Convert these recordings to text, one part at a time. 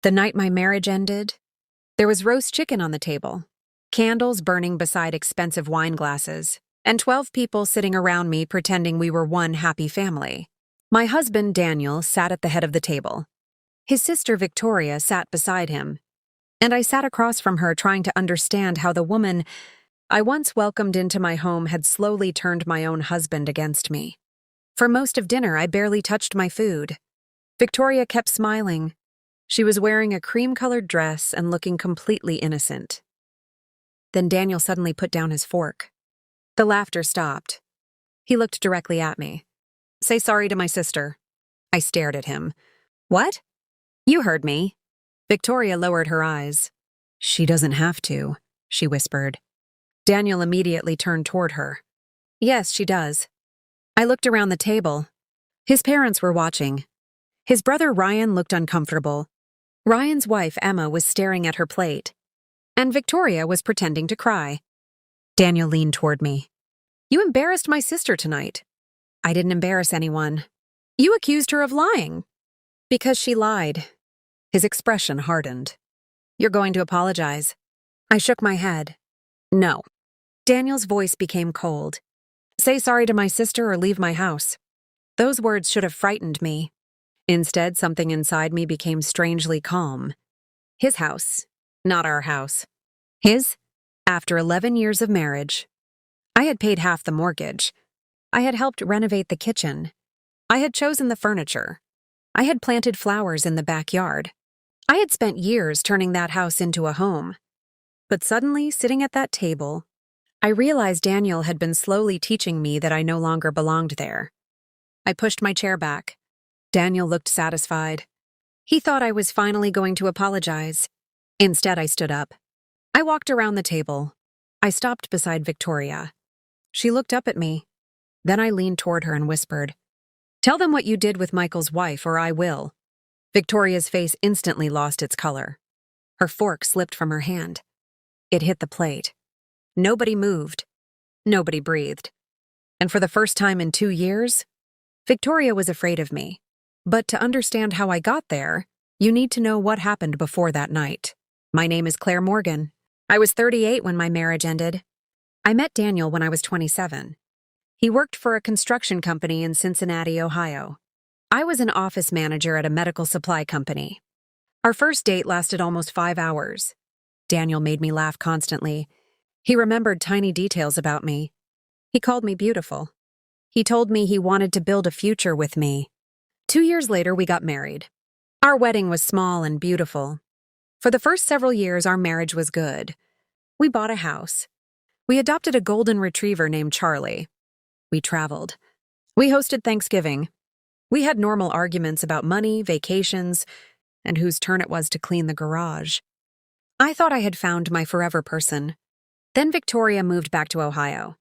The night my marriage ended, there was roast chicken on the table, candles burning beside expensive wine glasses, and 12 people sitting around me pretending we were one happy family. My husband, Daniel, sat at the head of the table. His sister, Victoria, sat beside him, and I sat across from her trying to understand how the woman I once welcomed into my home had slowly turned my own husband against me. For most of dinner, I barely touched my food. Victoria kept smiling. She was wearing a cream-colored dress and looking completely innocent. Then Daniel suddenly put down his fork. The laughter stopped. He looked directly at me. "Say sorry to my sister." I stared at him. "What?" "You heard me." Victoria lowered her eyes. "She doesn't have to," she whispered. Daniel immediately turned toward her. "Yes, she does." I looked around the table. His parents were watching. His brother Ryan looked uncomfortable. Ryan's wife, Emma, was staring at her plate. And Victoria was pretending to cry. Daniel leaned toward me. "You embarrassed my sister tonight." "I didn't embarrass anyone." "You accused her of lying." "Because she lied." His expression hardened. "You're going to apologize." I shook my head. "No." Daniel's voice became cold. "Say sorry to my sister or leave my house." Those words should have frightened me. Instead, something inside me became strangely calm. His house, not our house. His, after 11 years of marriage. I had paid half the mortgage. I had helped renovate the kitchen. I had chosen the furniture. I had planted flowers in the backyard. I had spent years turning that house into a home. But suddenly, sitting at that table, I realized Daniel had been slowly teaching me that I no longer belonged there. I pushed my chair back. Daniel looked satisfied. He thought I was finally going to apologize. Instead, I stood up. I walked around the table. I stopped beside Victoria. She looked up at me. Then I leaned toward her and whispered, "Tell them what you did with Michael's wife, or I will." Victoria's face instantly lost its color. Her fork slipped from her hand. It hit the plate. Nobody moved. Nobody breathed. And for the first time in 2 years, Victoria was afraid of me. But to understand how I got there, you need to know what happened before that night. My name is Claire Morgan. I was 38 when my marriage ended. I met Daniel when I was 27. He worked for a construction company in Cincinnati, Ohio. I was an office manager at a medical supply company. Our first date lasted almost 5 hours. Daniel made me laugh constantly. He remembered tiny details about me. He called me beautiful. He told me he wanted to build a future with me. 2 years later, we got married. Our wedding was small and beautiful. For the first several years, our marriage was good. We bought a house. We adopted a golden retriever named Charlie. We traveled. We hosted Thanksgiving. We had normal arguments about money, vacations, and whose turn it was to clean the garage. I thought I had found my forever person. Then Victoria moved back to Ohio.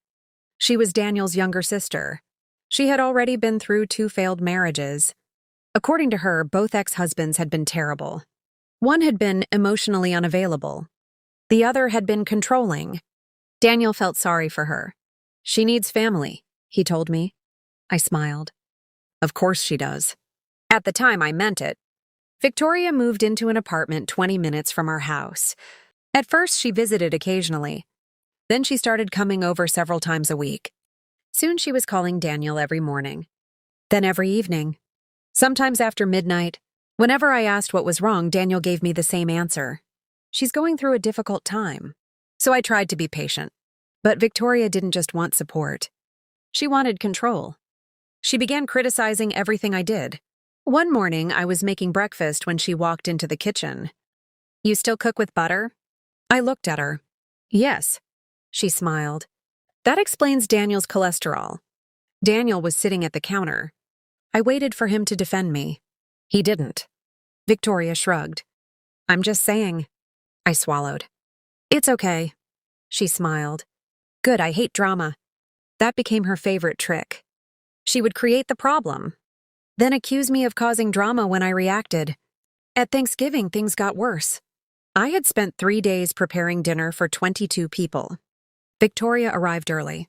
She was Daniel's younger sister. She had already been through 2 failed marriages. According to her, both ex-husbands had been terrible. One had been emotionally unavailable. The other had been controlling. Daniel felt sorry for her. "She needs family," he told me. I smiled. "Of course she does." At the time, I meant it. Victoria moved into an apartment 20 minutes from our house. At first, she visited occasionally. Then she started coming over several times a week. Soon she was calling Daniel every morning. Then every evening. Sometimes after midnight. Whenever I asked what was wrong, Daniel gave me the same answer. "She's going through a difficult time." So I tried to be patient. But Victoria didn't just want support. She wanted control. She began criticizing everything I did. One morning, I was making breakfast when she walked into the kitchen. "You still cook with butter?" I looked at her. "Yes." She smiled. "That explains Daniel's cholesterol." Daniel was sitting at the counter. I waited for him to defend me. He didn't. Victoria shrugged. "I'm just saying." I swallowed. "It's okay." She smiled. "Good, I hate drama." That became her favorite trick. She would create the problem, then accuse me of causing drama when I reacted. At Thanksgiving, things got worse. I had spent 3 days preparing dinner for 22 people. Victoria arrived early.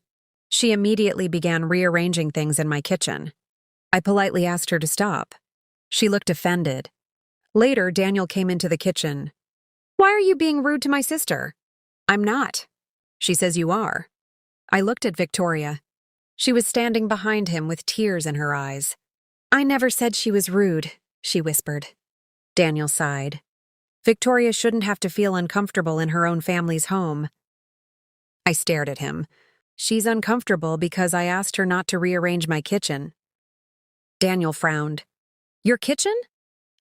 She immediately began rearranging things in my kitchen. I politely asked her to stop. She looked offended. Later, Daniel came into the kitchen. "Why are you being rude to my sister?" "I'm not." "She says you are." I looked at Victoria. She was standing behind him with tears in her eyes. "I never said she was rude," she whispered. Daniel sighed. Victoria shouldn't have to feel uncomfortable in her own family's home. I stared at him. She's uncomfortable because I asked her not to rearrange my kitchen. Daniel frowned. "Your kitchen?"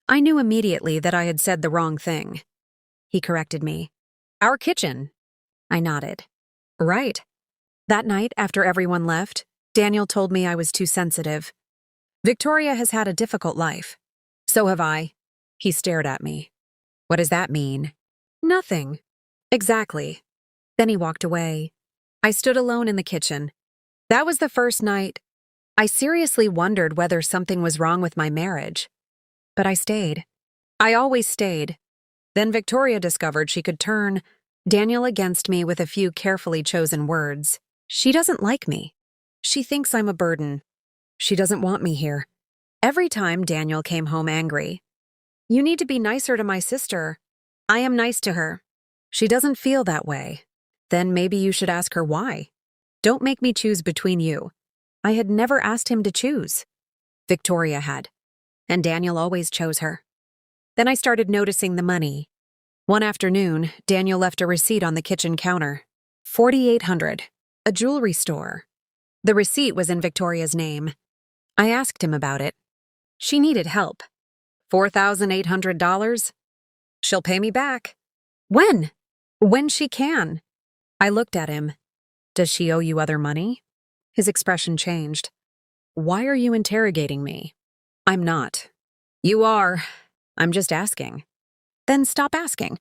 I knew immediately that I had said the wrong thing. He corrected me. "Our kitchen." I nodded. "Right." That night, after everyone left, Daniel told me I was too sensitive. "Victoria has had a difficult life. So have I." He stared at me. "What does that mean?" "Nothing." "Exactly." Then he walked away. I stood alone in the kitchen. That was the first night. I seriously wondered whether something was wrong with my marriage. But I stayed. I always stayed. Then Victoria discovered she could turn Daniel against me with a few carefully chosen words. She doesn't like me. She thinks I'm a burden. She doesn't want me here. Every time Daniel came home angry. "You need to be nicer to my sister." "I am nice to her." "She doesn't feel that way." "Then maybe you should ask her why." "Don't make me choose between you." I had never asked him to choose. Victoria had. And Daniel always chose her. Then I started noticing the money. One afternoon, Daniel left a receipt on the kitchen counter. $4,800. A jewelry store. The receipt was in Victoria's name. I asked him about it. She needed help. $4,800? She'll pay me back. When? When she can. I looked at him. Does she owe you other money? His expression changed. Why are you interrogating me? I'm not. You are. I'm just asking. Then stop asking.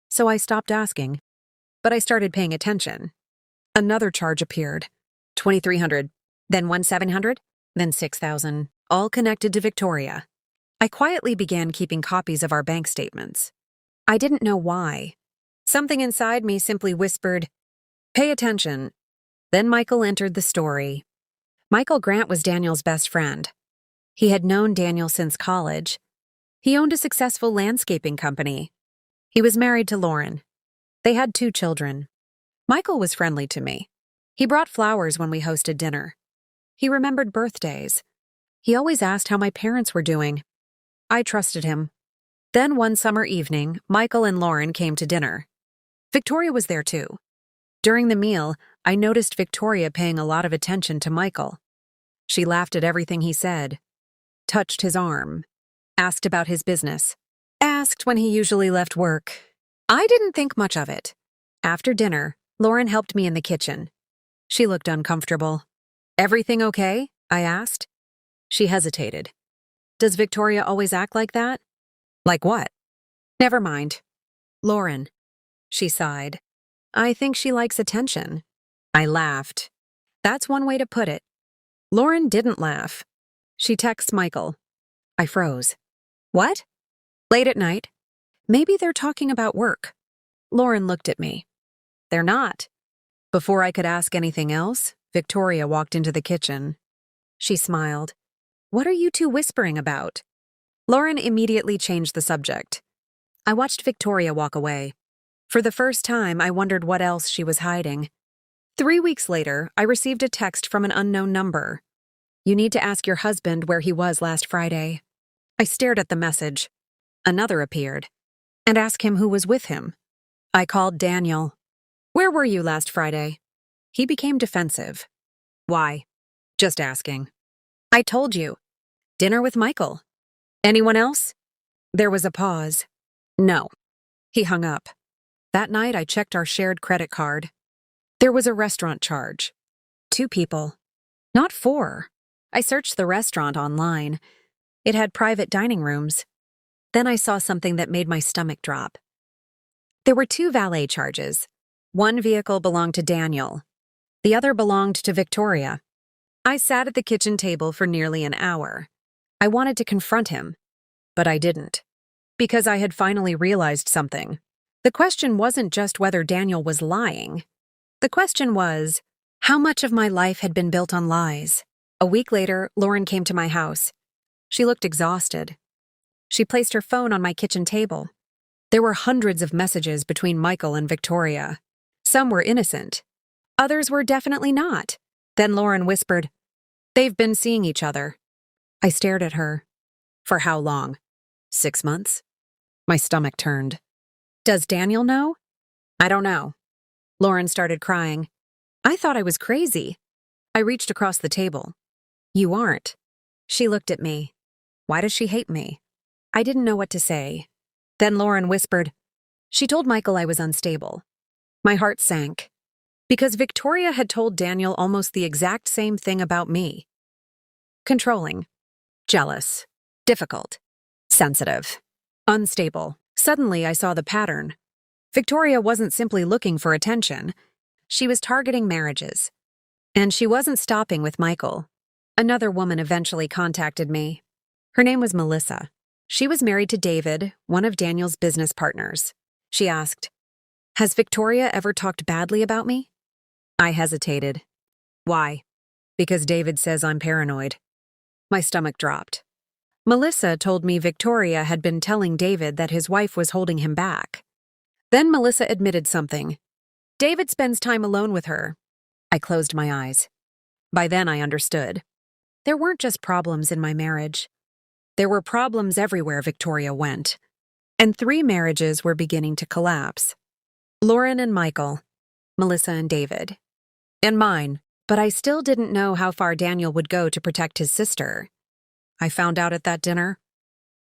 So I stopped asking. But I started paying attention. Another charge appeared. $2,300, then $1,700, then $6,000, all connected to Victoria. I quietly began keeping copies of our bank statements. I didn't know why. Something inside me simply whispered, "Pay attention." Then Michael entered the story. Michael Grant was Daniel's best friend. He had known Daniel since college. He owned a successful landscaping company. He was married to Lauren. They had 2 children. Michael was friendly to me. He brought flowers when we hosted dinner. He remembered birthdays. He always asked how my parents were doing. I trusted him. Then one summer evening, Michael and Lauren came to dinner. Victoria was there too. During the meal, I noticed Victoria paying a lot of attention to Michael. She laughed at everything he said, touched his arm, asked about his business, asked when he usually left work. I didn't think much of it. After dinner, Lauren helped me in the kitchen. She looked uncomfortable. "Everything okay?" I asked. She hesitated. "Does Victoria always act like that?" "Like what?" "Never mind." "Lauren." She sighed. "I think she likes attention." I laughed. That's one way to put it. Lauren didn't laugh. She texts Michael. I froze. What? Late at night? Maybe they're talking about work. Lauren looked at me. They're not. Before I could ask anything else, Victoria walked into the kitchen. She smiled. "What are you two whispering about?" Lauren immediately changed the subject. I watched Victoria walk away. For the first time, I wondered what else she was hiding. 3 weeks later, I received a text from an unknown number. "You need to ask your husband where he was last Friday." I stared at the message. Another appeared. "And ask him who was with him." I called Daniel. "Where were you last Friday?" He became defensive. "Why?" "Just asking." "I told you. Dinner with Michael." "Anyone else?" There was a pause. "No." He hung up. That night, I checked our shared credit card. There was a restaurant charge. 2 people. Not 4. I searched the restaurant online. It had private dining rooms. Then I saw something that made my stomach drop. There were 2 valet charges. One vehicle belonged to Daniel. The other belonged to Victoria. I sat at the kitchen table for nearly an hour. I wanted to confront him, but I didn't. Because I had finally realized something. The question wasn't just whether Daniel was lying. The question was, how much of my life had been built on lies? A week later, Lauren came to my house. She looked exhausted. She placed her phone on my kitchen table. There were hundreds of messages between Michael and Victoria. Some were innocent. Others were definitely not. Then Lauren whispered, "They've been seeing each other." I stared at her. "For how long? 6 months?" My stomach turned. "Does Daniel know?" "I don't know." Lauren started crying. I thought I was crazy. I reached across the table. "You aren't." She looked at me. Why does she hate me? I didn't know what to say. Then Lauren whispered, "She told Michael I was unstable." My heart sank. Because Victoria had told Daniel almost the exact same thing about me. Controlling. Jealous. Difficult. Sensitive. Unstable. Suddenly I saw the pattern. Victoria wasn't simply looking for attention. She was targeting marriages. And she wasn't stopping with Michael. Another woman eventually contacted me. Her name was Melissa. She was married to David, one of Daniel's business partners. She asked, "Has Victoria ever talked badly about me?" I hesitated. "Why?" "Because David says I'm paranoid." My stomach dropped. Melissa told me Victoria had been telling David that his wife was holding him back. Then Melissa admitted something. "David spends time alone with her." I closed my eyes. By then I understood. There weren't just problems in my marriage. There were problems everywhere Victoria went. And 3 marriages were beginning to collapse. Lauren and Michael, Melissa and David, and mine, but I still didn't know how far Daniel would go to protect his sister. I found out at that dinner.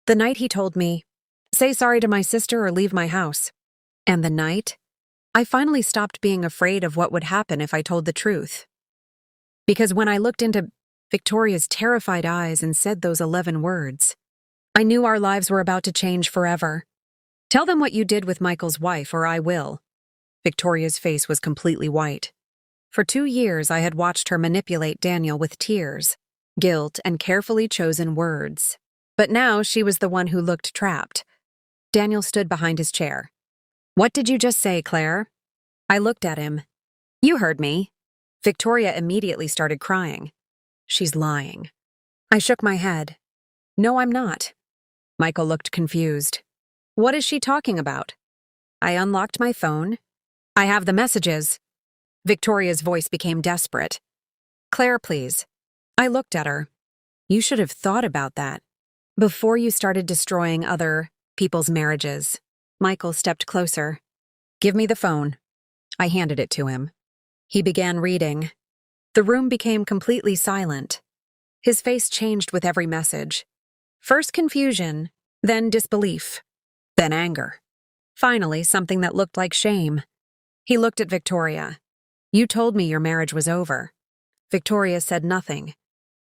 The night he told me, "Say sorry to my sister or leave my house." And the night I finally stopped being afraid of what would happen if I told the truth. Because when I looked into Victoria's terrified eyes and said those 11 words, I knew our lives were about to change forever. "Tell them what you did with Michael's wife, or I will." Victoria's face was completely white. For 2 years, I had watched her manipulate Daniel with tears, guilt, and carefully chosen words. But now she was the one who looked trapped. Daniel stood behind his chair. "What did you just say, Claire?" I looked at him. "You heard me." Victoria immediately started crying. "She's lying." I shook my head. "No, I'm not." Michael looked confused. "What is she talking about?" I unlocked my phone. "I have the messages." Victoria's voice became desperate. "Claire, please." I looked at her. "You should have thought about that before you started destroying other people's marriages." Michael stepped closer. "Give me the phone." I handed it to him. He began reading. The room became completely silent. His face changed with every message. First confusion, then disbelief, then anger. Finally, something that looked like shame. He looked at Victoria. "You told me your marriage was over." Victoria said nothing.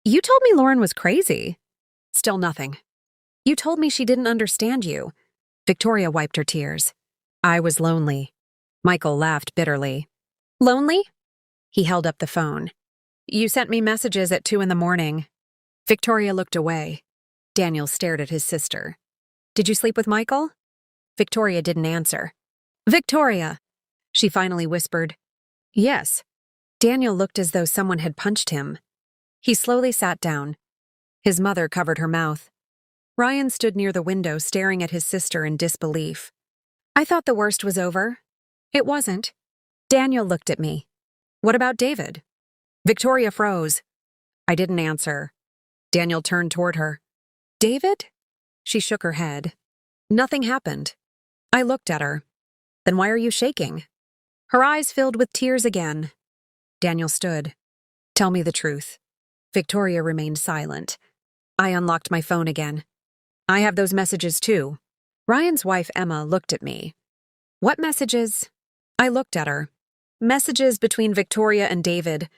"You told me Lauren was crazy." Still nothing. "You told me she didn't understand you." Victoria wiped her tears. "I was lonely." Michael laughed bitterly. "Lonely?" He held up the phone. "You sent me messages at 2 in the morning." Victoria looked away. Daniel stared at his sister. "Did you sleep with Michael?" Victoria didn't answer. "Victoria!" She finally whispered. "Yes." Daniel looked as though someone had punched him. He slowly sat down. His mother covered her mouth. Ryan stood near the window staring at his sister in disbelief. I thought the worst was over. It wasn't. Daniel looked at me. "What about David?" Victoria froze. I didn't answer. Daniel turned toward her. "David?" She shook her head. Nothing happened. I looked at her. "Then why are you shaking?" Her eyes filled with tears again. Daniel stood. "Tell me the truth." Victoria remained silent. I unlocked my phone again. "I have those messages too." Ryan's wife, Emma, looked at me. "What messages?" I looked at her. "Messages between Victoria and David."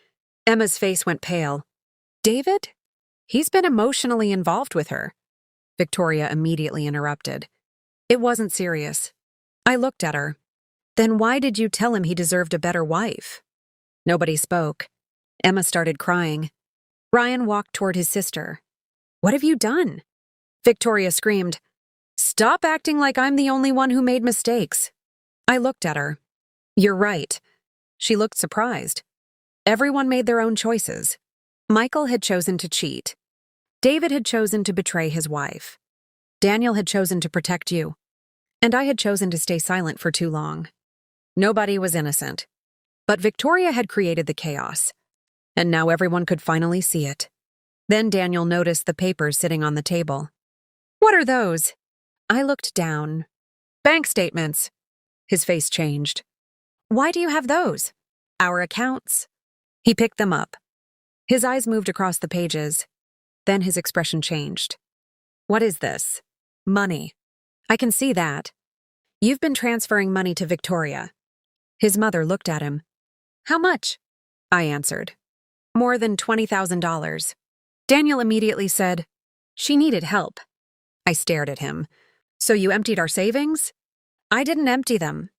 Emma's face went pale. "David? He's been emotionally involved with her." Victoria immediately interrupted. "It wasn't serious." I looked at her. "Then why did you tell him he deserved a better wife?" Nobody spoke. Emma started crying. Ryan walked toward his sister. "What have you done?" Victoria screamed, "Stop acting like I'm the only one who made mistakes." I looked at her. "You're right." She looked surprised. Everyone made their own choices. Michael had chosen to cheat. David had chosen to betray his wife. Daniel had chosen to protect you, and I had chosen to stay silent for too long. Nobody was innocent. But Victoria had created the chaos, and now everyone could finally see it. Then Daniel noticed the papers sitting on the table. "What are those?" I looked down. "Bank statements." His face changed. "Why do you have those?" "Our accounts." He picked them up. His eyes moved across the pages. Then his expression changed. "What is this?" "Money. I can see that. You've been transferring money to Victoria." His mother looked at him. "How much?" I answered. "More than $20,000. Daniel immediately said, "She needed help." I stared at him. "So you emptied our savings?" "I didn't empty them.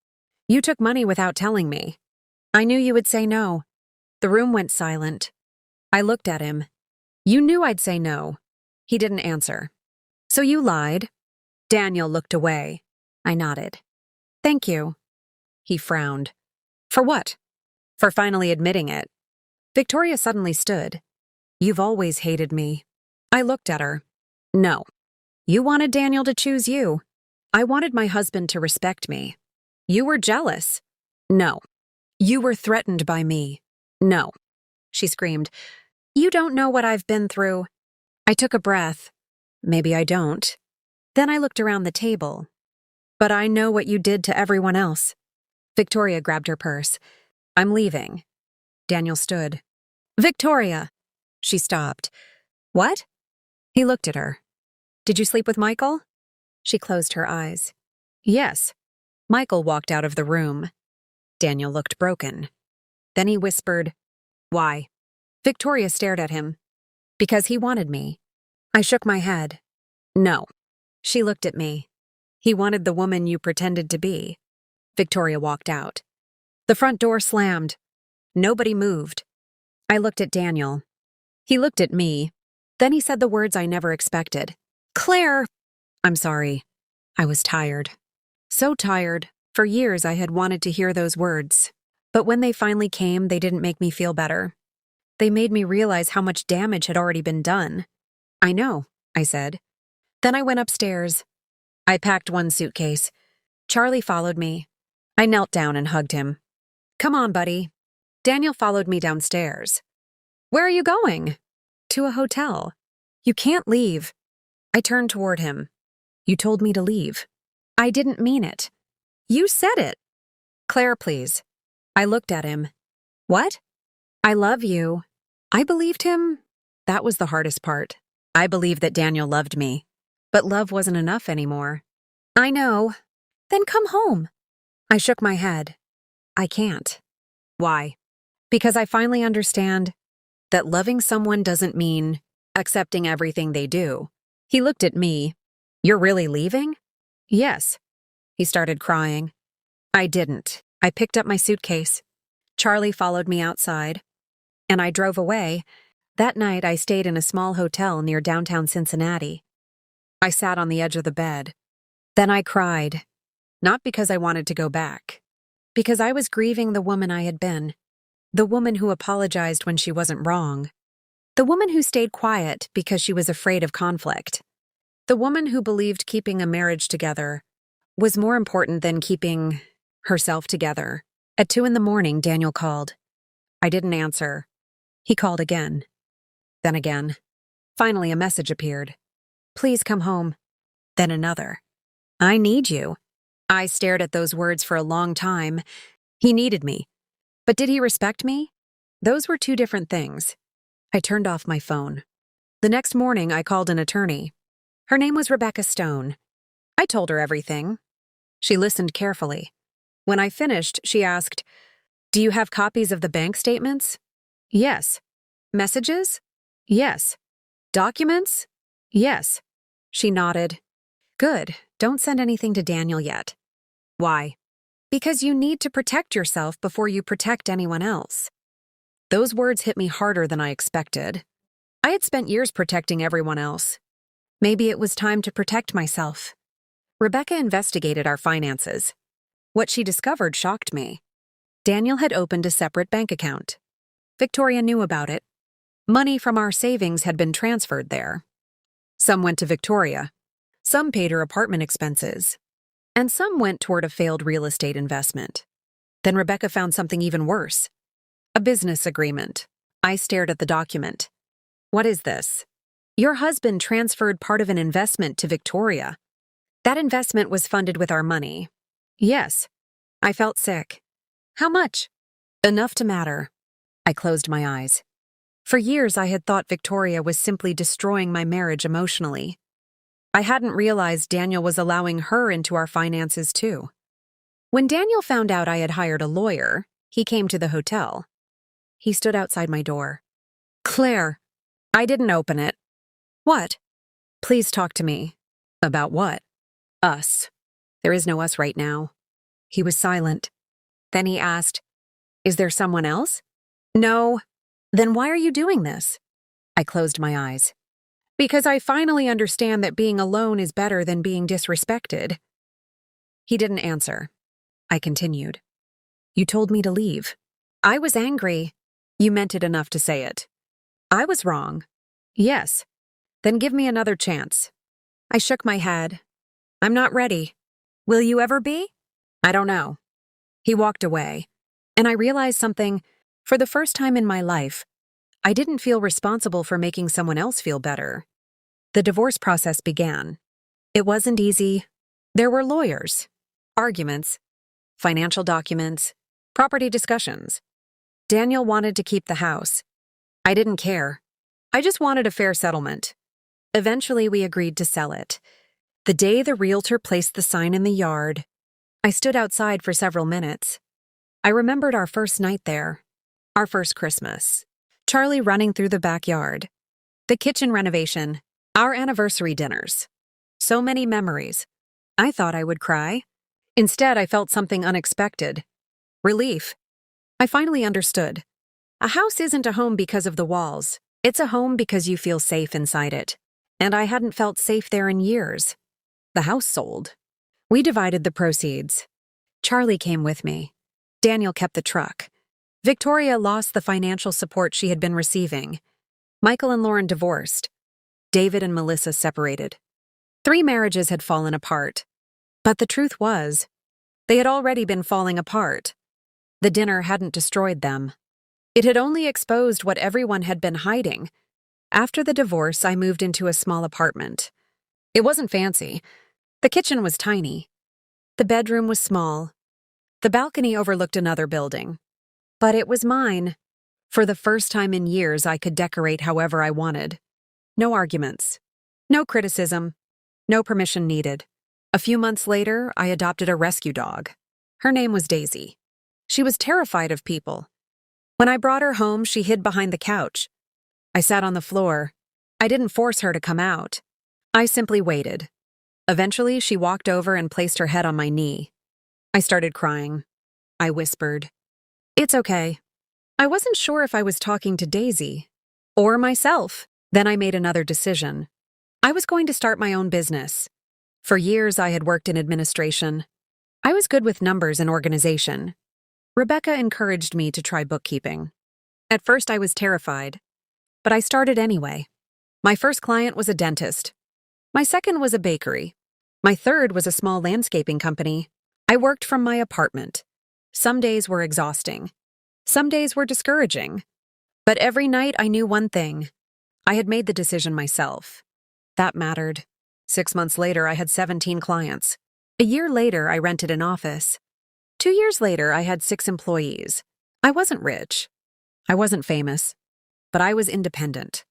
You took money without telling me. I knew you would say no." The room went silent. I looked at him. "You knew I'd say no." He didn't answer. "So you lied?" Daniel looked away. I nodded. "Thank you." He frowned. "For what?" "For finally admitting it." Victoria suddenly stood. "You've always hated me." I looked at her. "No. You wanted Daniel to choose you. I wanted my husband to respect me. You were jealous." "No." "You were threatened by me." "No." She screamed. "You don't know what I've been through." I took a breath. Maybe I don't. Then I looked around the table. "But I know what you did to everyone else." Victoria grabbed her purse. "I'm leaving." Daniel stood. "Victoria!" She stopped. "What?" He looked at her. "Did you sleep with Michael?" She closed her eyes. "Yes." Michael walked out of the room. Daniel looked broken. Then he whispered, "Why?" Victoria stared at him. "Because he wanted me." I shook my head. "No." She looked at me. "He wanted the woman you pretended to be." Victoria walked out. The front door slammed. Nobody moved. I looked at Daniel. He looked at me. Then he said the words I never expected. "Claire!" "I'm sorry." I was tired. So tired. For years I had wanted to hear those words. But when they finally came, they didn't make me feel better. They made me realize how much damage had already been done. "I know," I said. Then I went upstairs. I packed one suitcase. Charlie followed me. I knelt down and hugged him. "Come on, buddy." Daniel followed me downstairs. "Where are you going?" "To a hotel." "You can't leave." I turned toward him. "You told me to leave." "I didn't mean it." "You said it." "Claire, please." I looked at him. "What?" "I love you." I believed him. That was the hardest part. I believed that Daniel loved me. But love wasn't enough anymore. "I know." "Then come home." I shook my head. "I can't." "Why?" "Because I finally understand that loving someone doesn't mean accepting everything they do." He looked at me. "You're really leaving?" "Yes." He started crying. I didn't. I picked up my suitcase. Charlie followed me outside, and I drove away. That night, I stayed in a small hotel near downtown Cincinnati. I sat on the edge of the bed. Then I cried. Not because I wanted to go back. Because I was grieving the woman I had been. The woman who apologized when she wasn't wrong. The woman who stayed quiet because she was afraid of conflict. The woman who believed keeping a marriage together was more important than keeping herself together. At 2 a.m, Daniel called. I didn't answer. He called again. Then again. Finally, a message appeared. "Please come home." Then another. "I need you." I stared at those words for a long time. He needed me. But did he respect me? Those were two different things. I turned off my phone. The next morning, I called an attorney. Her name was Rebecca Stone. I told her everything. She listened carefully. When I finished, she asked, "Do you have copies of the bank statements?" "Yes." "Messages?" "Yes." "Documents?" "Yes." She nodded. "Good. Don't send anything to Daniel yet." "Why?" "Because you need to protect yourself before you protect anyone else." Those words hit me harder than I expected. I had spent years protecting everyone else. Maybe it was time to protect myself. Rebecca investigated our finances. What she discovered shocked me. Daniel had opened a separate bank account. Victoria knew about it. Money from our savings had been transferred there. Some went to Victoria. Some paid her apartment expenses, and some went toward a failed real estate investment. Then Rebecca found something even worse. A business agreement. I stared at the document. What is this? Your husband transferred part of an investment to Victoria. That investment was funded with our money. Yes. I felt sick. How much? Enough to matter. I closed my eyes. For years, I had thought Victoria was simply destroying my marriage emotionally. I hadn't realized Daniel was allowing her into our finances too. When Daniel found out I had hired a lawyer, he came to the hotel. He stood outside my door. Claire, I didn't open it. What? Please talk to me. About what? Us. There is no us right now. He was silent. Then he asked, Is there someone else? No. Then why are you doing this? I closed my eyes. Because I finally understand that being alone is better than being disrespected. He didn't answer. I continued. You told me to leave. I was angry. You meant it enough to say it. I was wrong. Yes. Then give me another chance. I shook my head. I'm not ready. Will you ever be? I don't know. He walked away, and I realized something. For the first time in my life, I didn't feel responsible for making someone else feel better. The divorce process began. It wasn't easy. There were lawyers, arguments, financial documents, property discussions. Daniel wanted to keep the house. I didn't care. I just wanted a fair settlement. Eventually, we agreed to sell it. The day the realtor placed the sign in the yard, I stood outside for several minutes. I remembered our first night there, our first Christmas, Charlie running through the backyard, the kitchen renovation, our anniversary dinners. So many memories. I thought I would cry. Instead, I felt something unexpected. Relief. I finally understood. A house isn't a home because of the walls. It's a home because you feel safe inside it. And I hadn't felt safe there in years. The house sold. We divided the proceeds. Charlie came with me. Daniel kept the truck. Victoria lost the financial support she had been receiving. Michael and Lauren divorced. David and Melissa separated. 3 marriages had fallen apart. But the truth was, they had already been falling apart. The dinner hadn't destroyed them. It had only exposed what everyone had been hiding. After the divorce, I moved into a small apartment. It wasn't fancy. The kitchen was tiny. The bedroom was small. The balcony overlooked another building. But it was mine. For the first time in years, I could decorate however I wanted. No arguments. No criticism. No permission needed. A few months later, I adopted a rescue dog. Her name was Daisy. She was terrified of people. When I brought her home, she hid behind the couch. I sat on the floor. I didn't force her to come out. I simply waited. Eventually, she walked over and placed her head on my knee. I started crying. I whispered, "It's okay." I wasn't sure if I was talking to Daisy or myself. Then I made another decision. I was going to start my own business. For years, I had worked in administration. I was good with numbers and organization. Rebecca encouraged me to try bookkeeping. At first, I was terrified, but I started anyway. My first client was a dentist. My second was a bakery. My third was a small landscaping company. I worked from my apartment. Some days were exhausting. Some days were discouraging. But every night I knew one thing. I had made the decision myself. That mattered. 6 months later, I had 17 clients. A year later, I rented an office. 2 years later, I had 6 employees. I wasn't rich. I wasn't famous. But I was independent.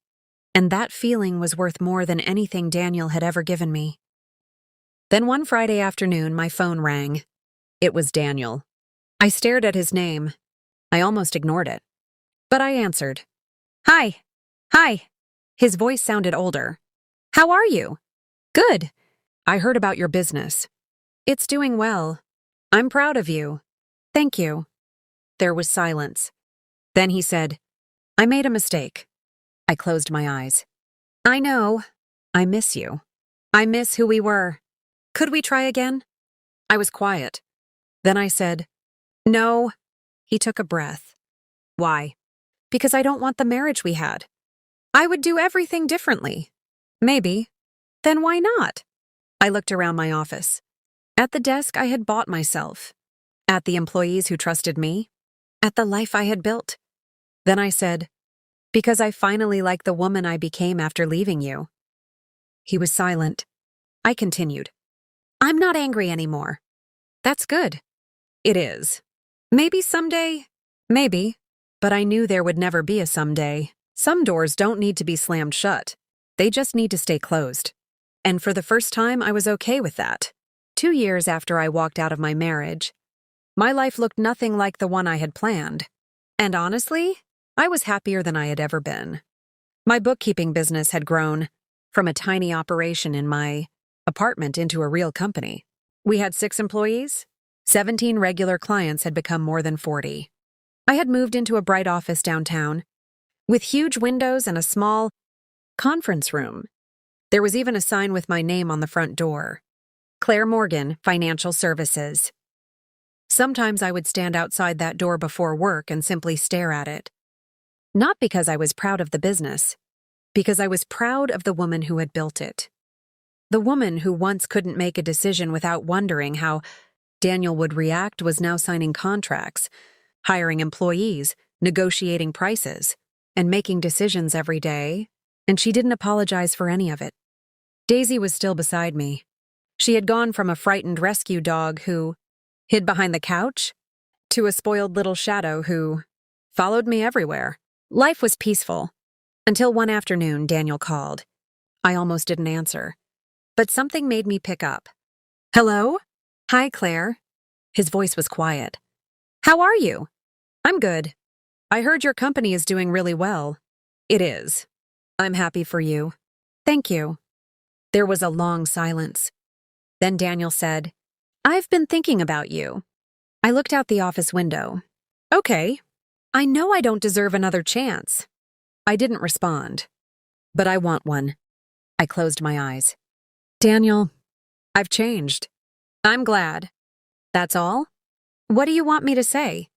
And that feeling was worth more than anything Daniel had ever given me. Then one Friday afternoon, my phone rang. It was Daniel. I stared at his name. I almost ignored it. But I answered. "Hi. Hi." His voice sounded older. "How are you?" "Good. I heard about your business. It's doing well. I'm proud of you." "Thank you." There was silence. Then he said, "I made a mistake." I closed my eyes. "I know. I miss you. I miss who we were. Could we try again?" I was quiet. Then I said, "No." He took a breath. "Why?" "Because I don't want the marriage we had. I would do everything differently." "Maybe. Then why not?" I looked around my office. At the desk I had bought myself. At the employees who trusted me. At the life I had built. Then I said, "Because I finally like the woman I became after leaving you." He was silent. I continued, "I'm not angry anymore." "That's good." "It is. Maybe someday." "Maybe." But I knew there would never be a someday. Some doors don't need to be slammed shut. They just need to stay closed. And for the first time, I was okay with that. 2 years after I walked out of my marriage, my life looked nothing like the one I had planned. And honestly, I was happier than I had ever been. My bookkeeping business had grown from a tiny operation in my apartment into a real company. We had 6 employees. 17 regular clients had become more than 40. I had moved into a bright office downtown with huge windows and a small conference room. There was even a sign with my name on the front door. Claire Morgan, Financial Services. Sometimes I would stand outside that door before work and simply stare at it. Not because I was proud of the business, because I was proud of the woman who had built it. The woman who once couldn't make a decision without wondering how Daniel would react was now signing contracts, hiring employees, negotiating prices, and making decisions every day, and she didn't apologize for any of it. Daisy was still beside me. She had gone from a frightened rescue dog who hid behind the couch to a spoiled little shadow who followed me everywhere. Life was peaceful until one afternoon Daniel called. I almost didn't answer, but something made me pick up. "Hello?" "Hi, Claire." His voice was quiet. "How are you?" "I'm good. I heard your company is doing really well." "It is. I'm happy for you." "Thank you." There was a long silence. Then Daniel said, "I've been thinking about you." I looked out the office window. "Okay. I know I don't deserve another chance." I didn't respond. "But I want one." I closed my eyes. "Daniel, I've changed." "I'm glad." "That's all?" "What do you want me to say?"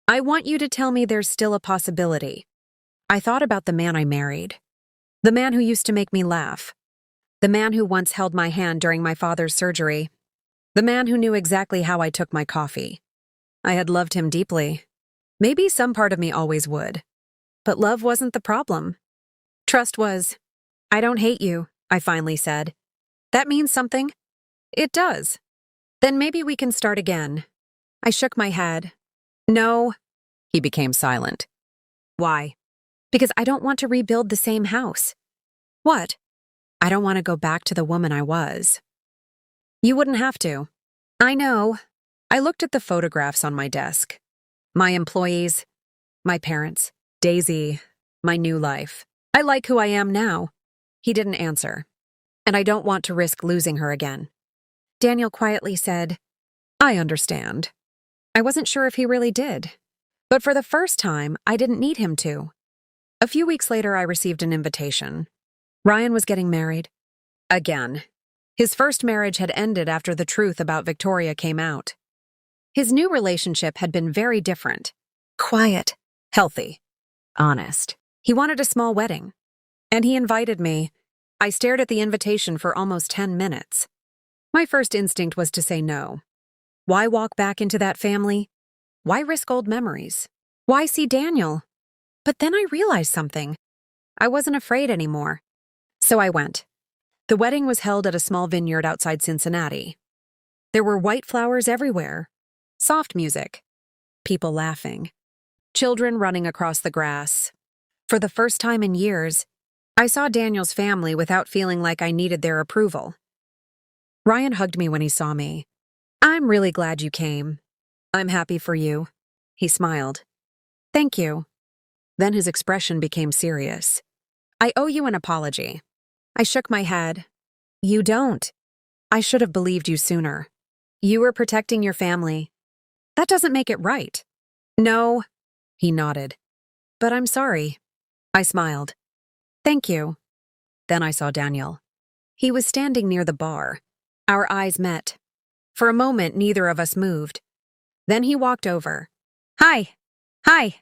"I want you to tell me there's still a possibility." I thought about the man I married. The man who used to make me laugh. The man who once held my hand during my father's surgery. The man who knew exactly how I took my coffee. I had loved him deeply. Maybe some part of me always would. But love wasn't the problem. Trust was. "I don't hate you," I finally said. "That means something." "It does." "Then maybe we can start again." I shook my head. "No." He became silent. "Why?" "Because I don't want to rebuild the same house." "What?" "I don't want to go back to the woman I was." "You wouldn't have to." "I know." I looked at the photographs on my desk. My employees, my parents, Daisy, my new life. "I like who I am now." He didn't answer. "And I don't want to risk losing her again." Daniel quietly said, "I understand." I wasn't sure if he really did. But for the first time, I didn't need him to. A few weeks later, I received an invitation. Ryan was getting married. Again. His first marriage had ended after the truth about Victoria came out. His new relationship had been very different. Quiet, healthy, honest. He wanted a small wedding. And he invited me. I stared at the invitation for almost 10 minutes. My first instinct was to say no. Why walk back into that family? Why risk old memories? Why see Daniel? But then I realized something. I wasn't afraid anymore. So I went. The wedding was held at a small vineyard outside Cincinnati. There were white flowers everywhere, soft music, people laughing, children running across the grass. For the first time in years, I saw Daniel's family without feeling like I needed their approval. Ryan hugged me when he saw me. "I'm really glad you came. I'm happy for you." He smiled. "Thank you." Then his expression became serious. "I owe you an apology." I shook my head. "You don't. I should have believed you sooner. You were protecting your family. That doesn't make it right." "No." He nodded. "But I'm sorry." I smiled. "Thank you." Then I saw Daniel. He was standing near the bar. Our eyes met. For a moment, neither of us moved. Then he walked over. "Hi. Hi.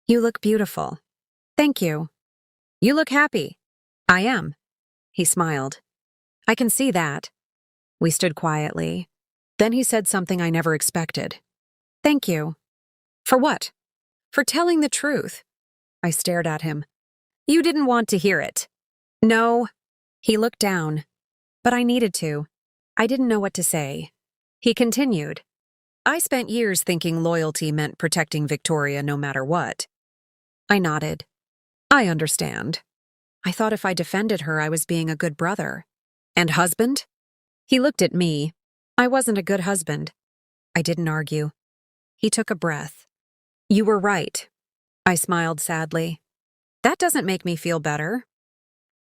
You look beautiful." "Thank you." "You look happy." "I am." He smiled. "I can see that." We stood quietly. Then he said something I never expected. Thank you. For what? For telling the truth. I stared at him. You didn't want to hear it. No. He looked down. But I needed to. I didn't know what to say. He continued. I spent years thinking loyalty meant protecting Victoria no matter what. I nodded. I understand. I thought if I defended her, I was being a good brother. And husband? He looked at me. I wasn't a good husband. I didn't argue. He took a breath. You were right. I smiled sadly. That doesn't make me feel better.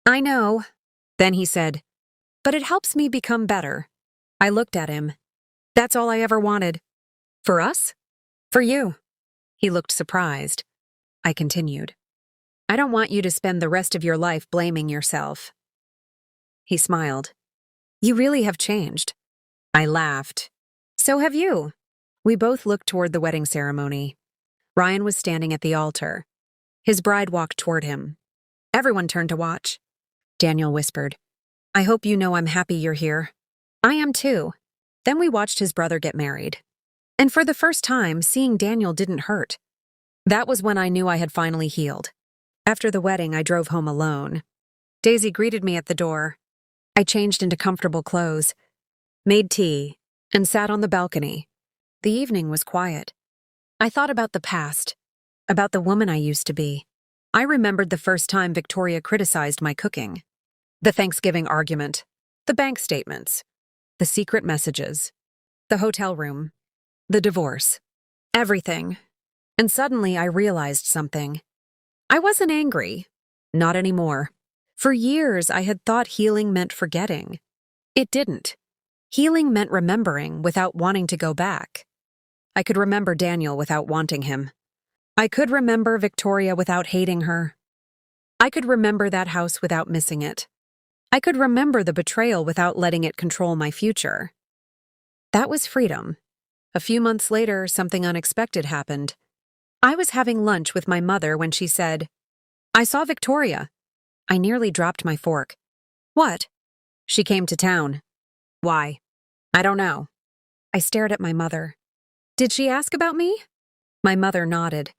I know. Then he said, but it helps me become better. I looked at him. That's all I ever wanted. For us? For you. He looked surprised. I continued. I don't want you to spend the rest of your life blaming yourself. He smiled. You really have changed. I laughed. So have you. We both looked toward the wedding ceremony. Ryan was standing at the altar. His bride walked toward him. Everyone turned to watch. Daniel whispered, I hope you know I'm happy you're here. I am too. Then we watched his brother get married. And for the first time, seeing Daniel didn't hurt. That was when I knew I had finally healed. After the wedding, I drove home alone. Daisy greeted me at the door. I changed into comfortable clothes, made tea, and sat on the balcony. The evening was quiet. I thought about the past, about the woman I used to be. I remembered the first time Victoria criticized my cooking. The Thanksgiving argument, the bank statements, the secret messages, the hotel room, the divorce, everything. And suddenly I realized something. I wasn't angry. Not anymore. For years I had thought healing meant forgetting. It didn't. Healing meant remembering without wanting to go back. I could remember Daniel without wanting him. I could remember Victoria without hating her. I could remember that house without missing it. I could remember the betrayal without letting it control my future. That was freedom. A few months later, something unexpected happened. I was having lunch with my mother when she said, I saw Victoria. I nearly dropped my fork. What? She came to town. Why? I don't know. I stared at my mother. Did she ask about me? My mother nodded.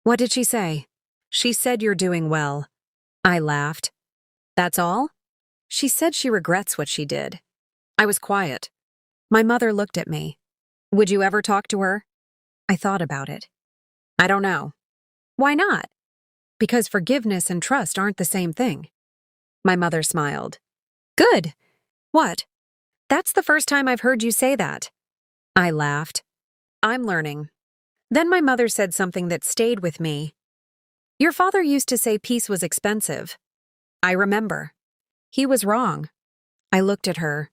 What did she say? She said you're doing well. I laughed. That's all? She said she regrets what she did. I was quiet. My mother looked at me. Would you ever talk to her? I thought about it. I don't know. Why not? Because forgiveness and trust aren't the same thing. My mother smiled. Good. What? That's the first time I've heard you say that. I laughed. I'm learning. Then my mother said something that stayed with me. Your father used to say peace was expensive. I remember. He was wrong. I looked at her.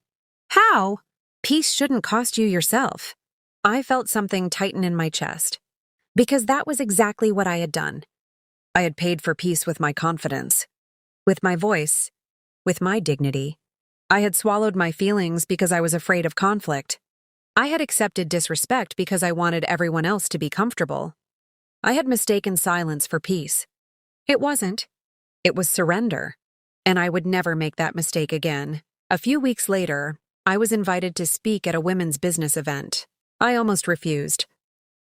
How? Peace shouldn't cost you yourself. I felt something tighten in my chest. Because that was exactly what I had done. I had paid for peace with my confidence, with my voice, with my dignity. I had swallowed my feelings because I was afraid of conflict. I had accepted disrespect because I wanted everyone else to be comfortable. I had mistaken silence for peace. It wasn't. It was surrender. And I would never make that mistake again. A few weeks later, I was invited to speak at a women's business event. I almost refused.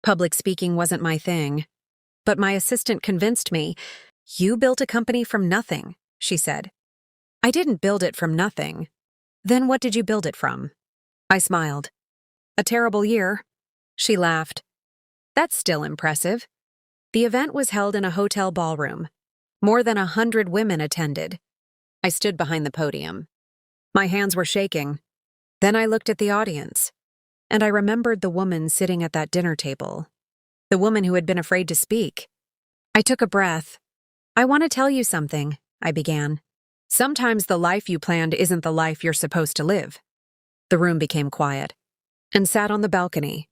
Public speaking wasn't my thing. But my assistant convinced me. You built a company from nothing, she said. I didn't build it from nothing. Then what did you build it from? I smiled. A terrible year. She laughed. That's still impressive. The event was held in a hotel ballroom. More than 100 women attended. I stood behind the podium. My hands were shaking. Then I looked at the audience. And I remembered the woman sitting at that dinner table. The woman who had been afraid to speak. I took a breath. I want to tell you something, I began. Sometimes the life you planned isn't the life you're supposed to live. The room became quiet. And sat on the balcony.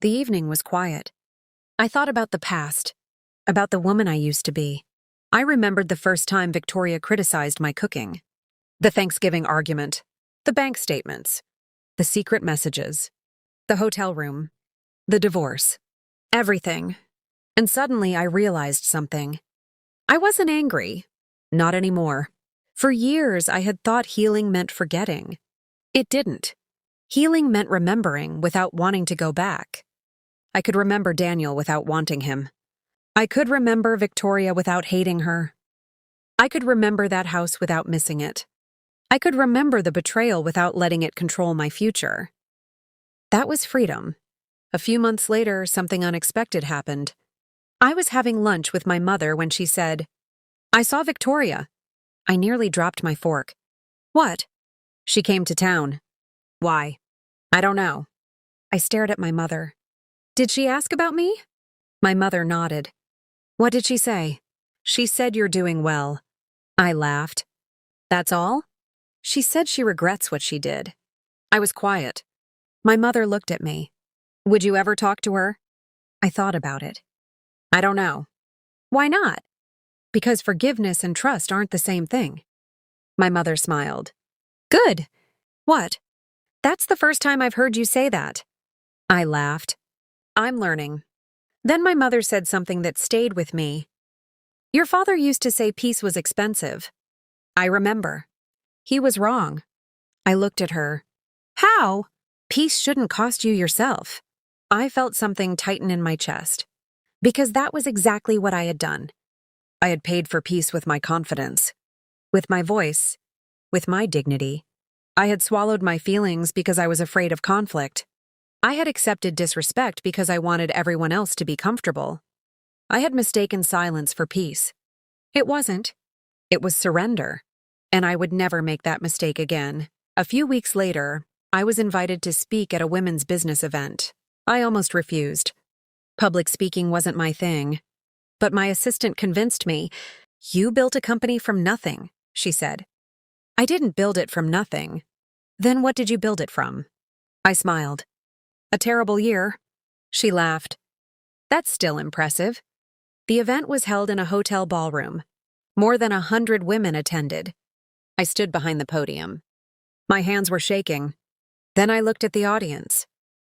The evening was quiet. I thought about the past. About the woman I used to be. I remembered the first time Victoria criticized my cooking. The Thanksgiving argument. The bank statements. The secret messages. The hotel room. The divorce. Everything. And suddenly I realized something. I wasn't angry. Not anymore. For years I had thought healing meant forgetting. It didn't. Healing meant remembering without wanting to go back. I could remember Daniel without wanting him. I could remember Victoria without hating her. I could remember that house without missing it. I could remember the betrayal without letting it control my future. That was freedom. A few months later, something unexpected happened. I was having lunch with my mother when she said, "I saw Victoria." I nearly dropped my fork. "What?" "She came to town." "Why?" "I don't know." I stared at my mother. "Did she ask about me?" My mother nodded. "What did she say?" "She said you're doing well." I laughed. "That's all?" "She said she regrets what she did." I was quiet. My mother looked at me. "Would you ever talk to her?" I thought about it. "I don't know." "Why not?" "Because forgiveness and trust aren't the same thing." My mother smiled. "Good." "What?" "That's the first time I've heard you say that." I laughed. "I'm learning." Then my mother said something that stayed with me. "Your father used to say peace was expensive." I remember. He was wrong. I looked at her. "How?" "Peace shouldn't cost you yourself." I felt something tighten in my chest. Because that was exactly what I had done. I had paid for peace with my confidence, with my voice, with my dignity. I had swallowed my feelings because I was afraid of conflict. I had accepted disrespect because I wanted everyone else to be comfortable. I had mistaken silence for peace. It wasn't. It was surrender. And I would never make that mistake again. A few weeks later, I was invited to speak at a women's business event. I almost refused. Public speaking wasn't my thing. But my assistant convinced me. "You built a company from nothing," she said. "I didn't build it from nothing." "Then what did you build it from?" I smiled. "A terrible year." She laughed. "That's still impressive." The event was held in a hotel ballroom. More than 100 women attended. I stood behind the podium. My hands were shaking. Then I looked at the audience.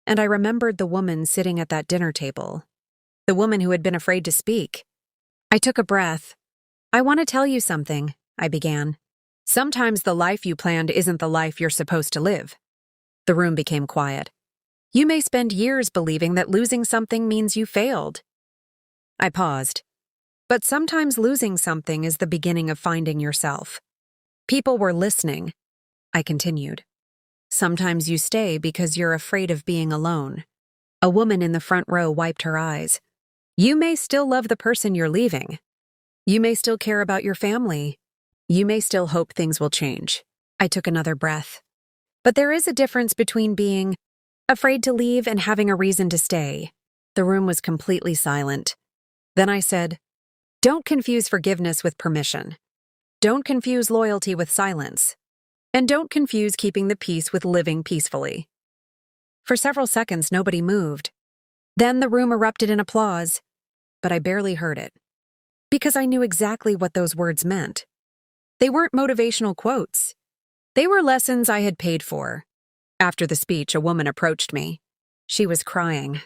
And I remembered the woman sitting at that dinner table. The woman who had been afraid to speak. I took a breath. "I want to tell you something," I began. "Sometimes the life you planned isn't the life you're supposed to live." The room became quiet. "You may spend years believing that losing something means you failed." I paused. "But sometimes losing something is the beginning of finding yourself." People were listening. I continued. "Sometimes you stay because you're afraid of being alone." A woman in the front row wiped her eyes. "You may still love the person you're leaving. You may still care about your family. You may still hope things will change." I took another breath. "But there is a difference between being afraid to leave and having a reason to stay." The room was completely silent. Then I said, "Don't confuse forgiveness with permission. Don't confuse loyalty with silence. And don't confuse keeping the peace with living peacefully." For several seconds, nobody moved. Then the room erupted in applause, but I barely heard it. Because I knew exactly what those words meant. They weren't motivational quotes. They were lessons I had paid for. After the speech, a woman approached me. She was crying.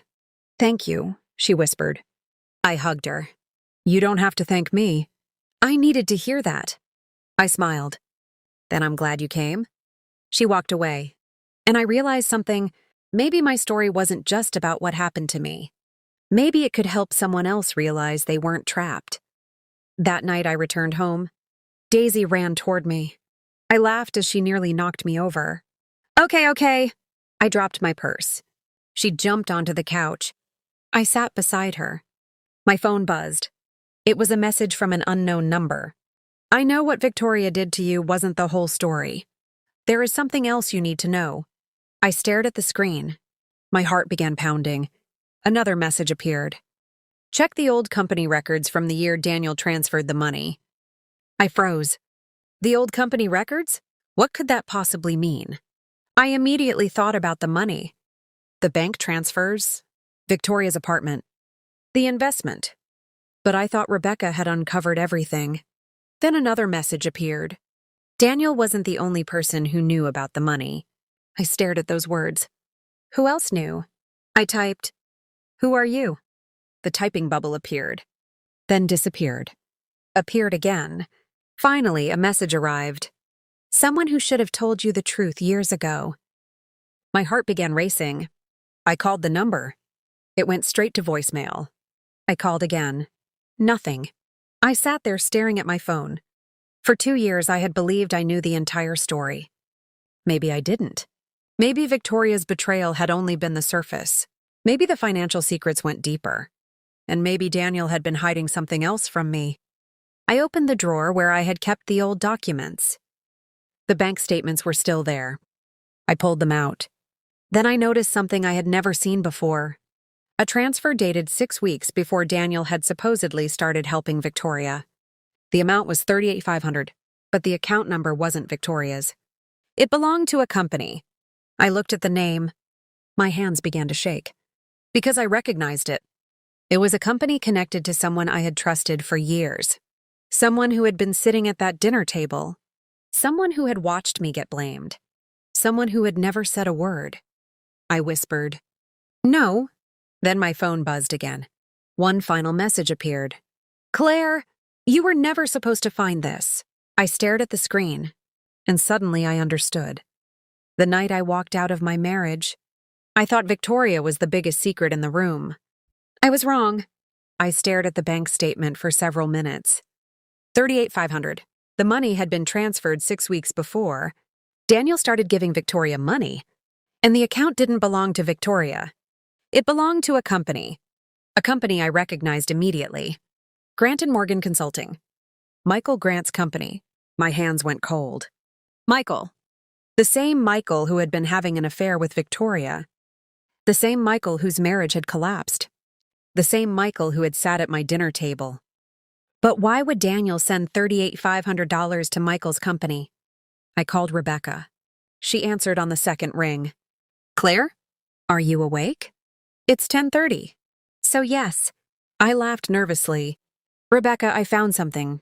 "Thank you," she whispered. I hugged her. "You don't have to thank me." I needed to hear that. I smiled. "Then I'm glad you came." She walked away. And I realized something. Maybe my story wasn't just about what happened to me. Maybe it could help someone else realize they weren't trapped. That night I returned home. Daisy ran toward me. I laughed as she nearly knocked me over. Okay. I dropped my purse. She jumped onto the couch. I sat beside her. My phone buzzed. It was a message from an unknown number. "I know what Victoria did to you wasn't the whole story. There is something else you need to know." I stared at the screen. My heart began pounding. Another message appeared. "Check the old company records from the year Daniel transferred the money." I froze. The old company records? What could that possibly mean? I immediately thought about the money. The bank transfers. Victoria's apartment. The investment. But I thought Rebecca had uncovered everything. Then another message appeared. Daniel wasn't the only person who knew about the money. I stared at those words. Who else knew? I typed, "Who are you?" The typing bubble appeared. Then disappeared. Appeared again. Finally, a message arrived. "Someone who should have told you the truth years ago." My heart began racing. I called the number. It went straight to voicemail. I called again. Nothing. I sat there staring at my phone. For 2 years, I had believed I knew the entire story. Maybe I didn't. Maybe Victoria's betrayal had only been the surface. Maybe the financial secrets went deeper. And maybe Daniel had been hiding something else from me. I opened the drawer where I had kept the old documents. The bank statements were still there. I pulled them out. Then I noticed something I had never seen before. A transfer dated 6 weeks before Daniel had supposedly started helping Victoria. The amount was $38,500, but the account number wasn't Victoria's. It belonged to a company. I looked at the name. My hands began to shake. Because I recognized it. It was a company connected to someone I had trusted for years. Someone who had been sitting at that dinner table. Someone who had watched me get blamed. Someone who had never said a word. I whispered, "No." Then my phone buzzed again. One final message appeared. "Claire, you were never supposed to find this." I stared at the screen, and suddenly I understood. The night I walked out of my marriage, I thought Victoria was the biggest secret in the room. I was wrong. I stared at the bank statement for several minutes. $38,500. The money had been transferred 6 weeks before. Daniel started giving Victoria money, and the account didn't belong to Victoria. It belonged to a company I recognized immediately. Grant & Morgan Consulting. Michael Grant's company. My hands went cold. Michael. The same Michael who had been having an affair with Victoria. The same Michael whose marriage had collapsed. The same Michael who had sat at my dinner table. But why would Daniel send $38,500 to Michael's company? I called Rebecca. She answered on the second ring. "Claire, are you awake?" "It's 10:30. So yes." I laughed nervously. "Rebecca, I found something."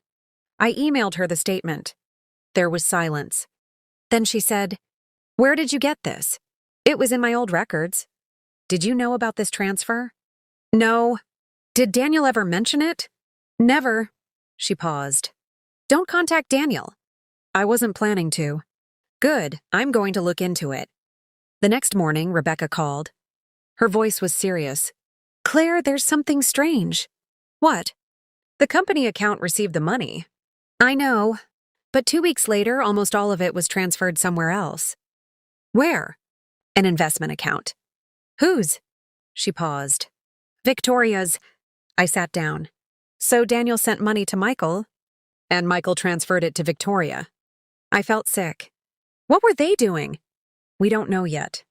I emailed her the statement. There was silence. Then she said, "Where did you get this?" "It was in my old records." "Did you know about this transfer?" "No." "Did Daniel ever mention it?" "Never." She paused. "Don't contact Daniel." "I wasn't planning to." "Good, I'm going to look into it." The next morning, Rebecca called. Her voice was serious. "Claire, there's something strange." "What?" "The company account received the money." "I know. But 2 weeks later, almost all of it was transferred somewhere else." "Where?" "An investment account." "Whose?" She paused. "Victoria's." I sat down. "So Daniel sent money to Michael, and Michael transferred it to Victoria." I felt sick. "What were they doing?" "We don't know yet."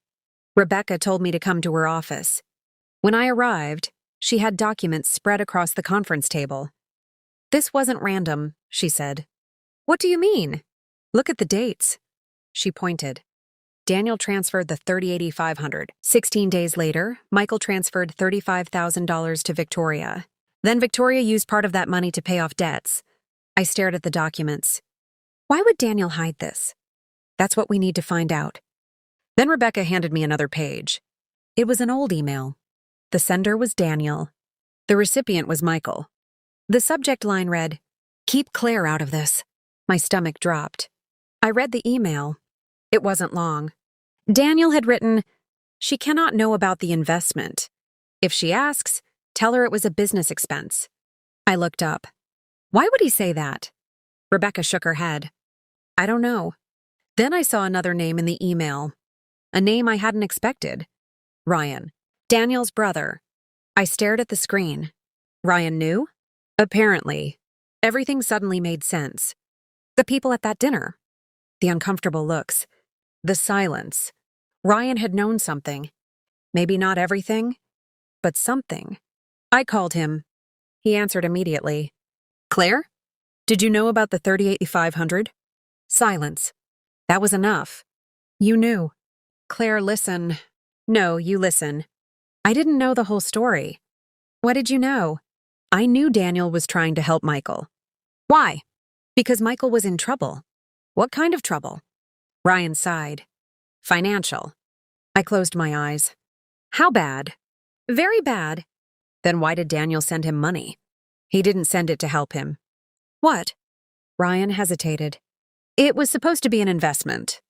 Rebecca told me to come to her office. When I arrived, she had documents spread across the conference table. "This wasn't random," she said. "What do you mean?" "Look at the dates." She pointed. Daniel transferred the $38,500. 16 days later, Michael transferred $35,000 to Victoria. Then Victoria used part of that money to pay off debts. I stared at the documents. Why would Daniel hide this? That's what we need to find out. Then Rebecca handed me another page. It was an old email. The sender was Daniel. The recipient was Michael. The subject line read, "Keep Claire out of this." My stomach dropped. I read the email. It wasn't long. Daniel had written, "She cannot know about the investment. If she asks, tell her it was a business expense." I looked up. Why would he say that? Rebecca shook her head. I don't know. Then I saw another name in the email. A name I hadn't expected. Ryan. Daniel's brother. I stared at the screen. Ryan knew? Apparently. Everything suddenly made sense. The people at that dinner. The uncomfortable looks. The silence. Ryan had known something. Maybe not everything, but something. I called him. He answered immediately. Claire? Did you know about the $38,500? Silence. That was enough. You knew. Claire, listen. No, you listen. I didn't know the whole story. What did you know? I knew Daniel was trying to help Michael. Why? Because Michael was in trouble. What kind of trouble? Ryan sighed. Financial. I closed my eyes. How bad? Very bad. Then why did Daniel send him money? He didn't send it to help him. What? Ryan hesitated. It was supposed to be an investment.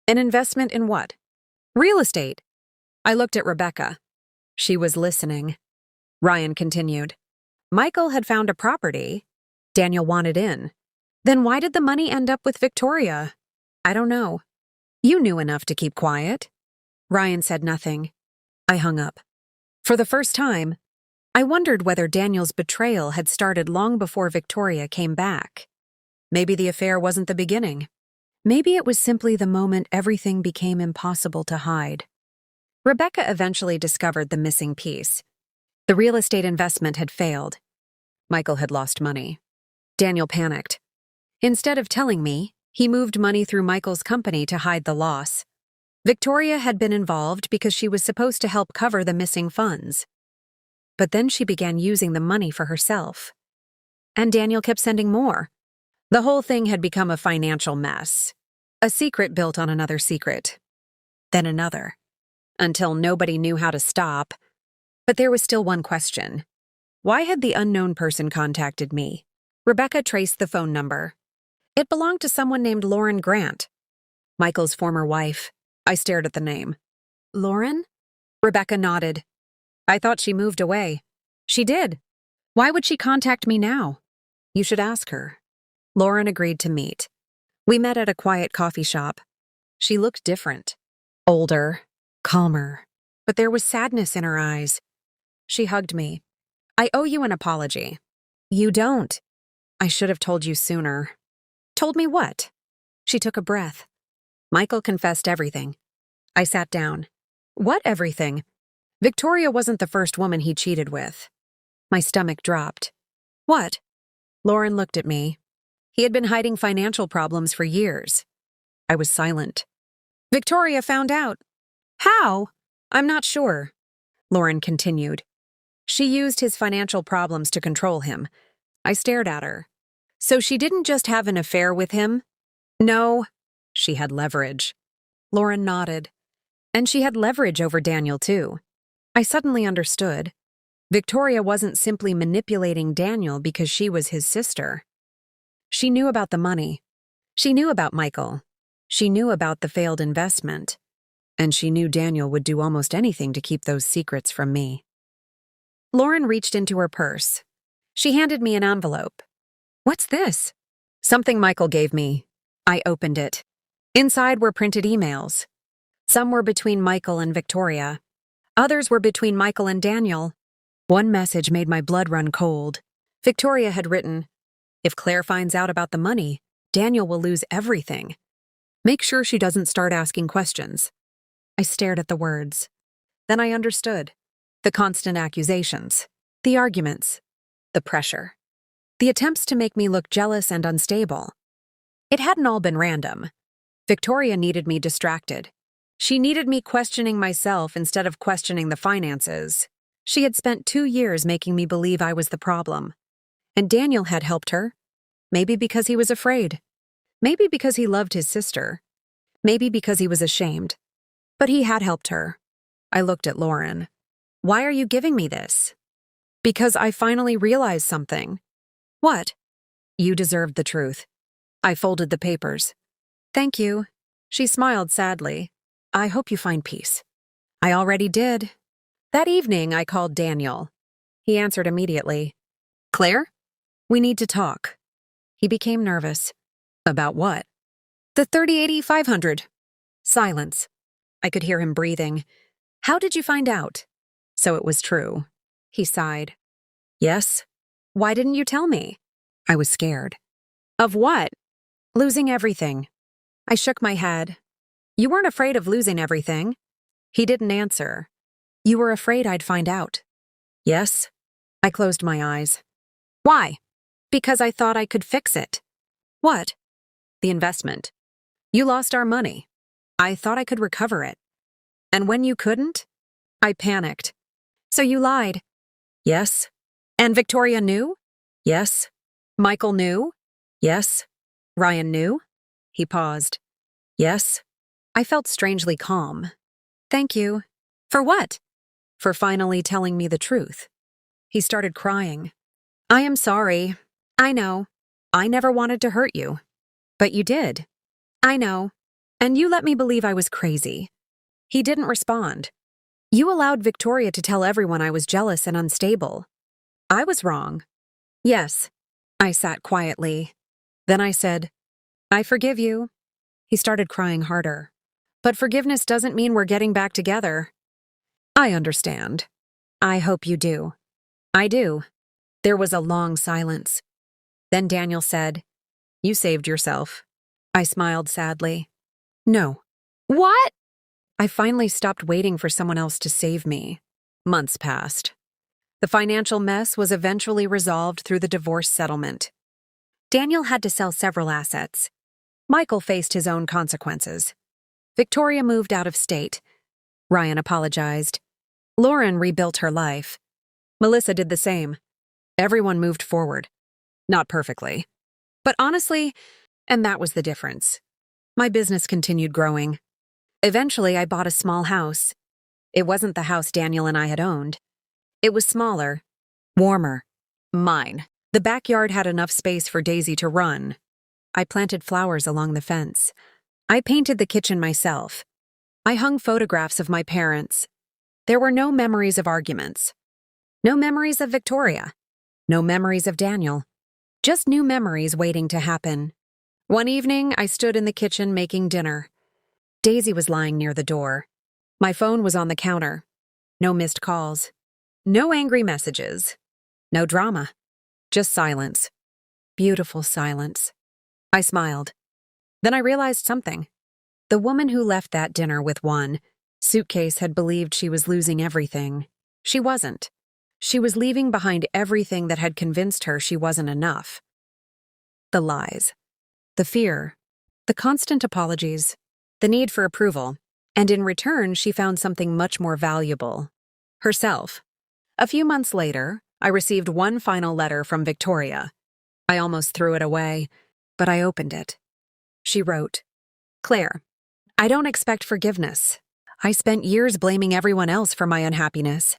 An investment in what? Real estate. I looked at Rebecca. She was listening. Ryan continued. Michael had found a property. Daniel wanted in. Then why did the money end up with Victoria? I don't know. You knew enough to keep quiet. Ryan said nothing. I hung up. For the first time, I wondered whether Daniel's betrayal had started long before Victoria came back. Maybe the affair wasn't the beginning. Maybe it was simply the moment everything became impossible to hide. Rebecca eventually discovered the missing piece. The real estate investment had failed. Michael had lost money. Daniel panicked. Instead of telling me, he moved money through Michael's company to hide the loss. Victoria had been involved because she was supposed to help cover the missing funds. But then she began using the money for herself. And Daniel kept sending more. The whole thing had become a financial mess. A secret built on another secret. Then another. Until nobody knew how to stop. But there was still one question. Why had the unknown person contacted me? Rebecca traced the phone number. It belonged to someone named Lauren Grant, Michael's former wife. I stared at the name. Lauren? Rebecca nodded. I thought she moved away. She did. Why would she contact me now? You should ask her. Lauren agreed to meet. We met at a quiet coffee shop. She looked different. Older, calmer, but there was sadness in her eyes. She hugged me. I owe you an apology. You don't. I should have told you sooner. Told me what? She took a breath. Michael confessed everything. I sat down. What everything? Victoria wasn't the first woman he cheated with. My stomach dropped. What? Lauren looked at me. He had been hiding financial problems for years. I was silent. Victoria found out. How? I'm not sure. Lauren continued. She used his financial problems to control him. I stared at her. So she didn't just have an affair with him? No. She had leverage. Lauren nodded. And she had leverage over Daniel, too. I suddenly understood. Victoria wasn't simply manipulating Daniel because she was his sister. She knew about the money. She knew about Michael. She knew about the failed investment. And she knew Daniel would do almost anything to keep those secrets from me. Lauren reached into her purse. She handed me an envelope. What's this? Something Michael gave me. I opened it. Inside were printed emails. Some were between Michael and Victoria. Others were between Michael and Daniel. One message made my blood run cold. Victoria had written, if Claire finds out about the money, Daniel will lose everything. Make sure she doesn't start asking questions. I stared at the words. Then I understood. The constant accusations, the arguments, the pressure, the attempts to make me look jealous and unstable. It hadn't all been random. Victoria needed me distracted. She needed me questioning myself instead of questioning the finances. She had spent 2 years making me believe I was the problem. And Daniel had helped her. Maybe because he was afraid. Maybe because he loved his sister. Maybe because he was ashamed. But he had helped her. I looked at Lauren. Why are you giving me this? Because I finally realized something. What? You deserved the truth. I folded the papers. Thank you. She smiled sadly. I hope you find peace. I already did. That evening, I called Daniel. He answered immediately. Claire? We need to talk. He became nervous. About what? The 30/80/500. Silence. I could hear him breathing. How did you find out? So it was true. He sighed. Yes? Why didn't you tell me? I was scared. Of what? Losing everything. I shook my head. You weren't afraid of losing everything. He didn't answer. You were afraid I'd find out. Yes? I closed my eyes. Why? Because I thought I could fix it. What? The investment. You lost our money. I thought I could recover it. And when you couldn't, I panicked. So you lied. Yes. And Victoria knew? Yes. Michael knew? Yes. Ryan knew? He paused. Yes. I felt strangely calm. Thank you. For what? For finally telling me the truth. He started crying. I am sorry. I know. I never wanted to hurt you. But you did. I know. And you let me believe I was crazy. He didn't respond. You allowed Victoria to tell everyone I was jealous and unstable. I was wrong. Yes. I sat quietly. Then I said, I forgive you. He started crying harder. But forgiveness doesn't mean we're getting back together. I understand. I hope you do. I do. There was a long silence. Then Daniel said, You saved yourself. I smiled sadly. No. What? I finally stopped waiting for someone else to save me. Months passed. The financial mess was eventually resolved through the divorce settlement. Daniel had to sell several assets. Michael faced his own consequences. Victoria moved out of state. Ryan apologized. Lauren rebuilt her life. Melissa did the same. Everyone moved forward. Not perfectly. But honestly, and that was the difference. My business continued growing. Eventually, I bought a small house. It wasn't the house Daniel and I had owned. It was smaller, warmer. Mine. The backyard had enough space for Daisy to run. I planted flowers along the fence. I painted the kitchen myself. I hung photographs of my parents. There were no memories of arguments. No memories of Victoria. No memories of Daniel. Just new memories waiting to happen. One evening, I stood in the kitchen making dinner. Daisy was lying near the door. My phone was on the counter. No missed calls. No angry messages. No drama. Just silence. Beautiful silence. I smiled. Then I realized something. The woman who left that dinner with one suitcase had believed she was losing everything. She wasn't. She was leaving behind everything that had convinced her she wasn't enough. The lies. The fear. The constant apologies. The need for approval. And in return, she found something much more valuable. Herself. A few months later, I received one final letter from Victoria. I almost threw it away, but I opened it. She wrote, Claire, I don't expect forgiveness. I spent years blaming everyone else for my unhappiness.